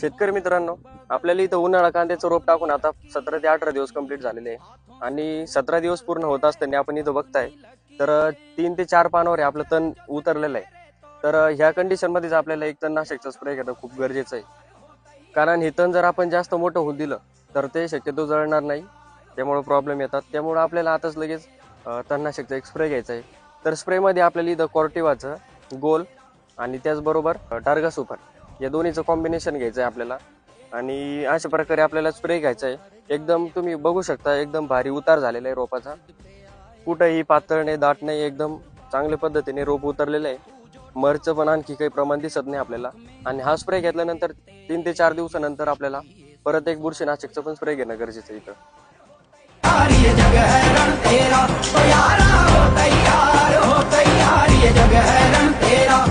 शेतकरी मित्रांनो, आपल्याला इथं उन्हाळा कांद्याचं रोप टाकून आता 17 ते 18 दिवस कंप्लीट झालेले आहे आणि 17 दिवस पूर्ण होत असताना आपण इथं बघताय तर 3 ते 4 पानावर आपलं तण उतरलेलं आहे. तर ह्या कंडिशन मध्येच आपल्याला एक तणनाशकचा स्प्रे करणं खूप गरजेचं आहे. कारण हे तण जर आपण जास्त मोठं होऊ दिलं तर ते शक्यतो जळणार नाही, त्यामुळे प्रॉब्लेम येतात. त्यामुळे आपल्याला आताच लगेच तणनाशकचा एक स्प्रे घ्यायचा आहे. तर स्प्रेमध्ये आपल्याला इथं कॉर्टिवाचं गोल आणि त्याचबरोबर टार्गा सुपर या दोन्हीचं कॉम्बिनेशन घ्यायचं आहे आपल्याला आणि अशा प्रकारे आपल्याला स्प्रे घ्यायचा आहे. एकदम तुम्ही बघू शकता, एकदम भारी उतार झालेला आहे रोपाचा. कुठंही पातळ नाही, दाट नाही, एकदम चांगल्या पद्धतीने रोप उतरलेलं आहे. मरचं पण आणखी काही प्रमाण दिसत नाही आपल्याला. आणि हा स्प्रे घेतल्यानंतर 3 ते 4 दिवसानंतर आपल्याला परत एक बुरशीनाशकचं पण स्प्रे घेणं गरजेचं आहे इथं. ये जग है रण तेरा, तो यारा हो तैयार, ये जग है रण तेरा।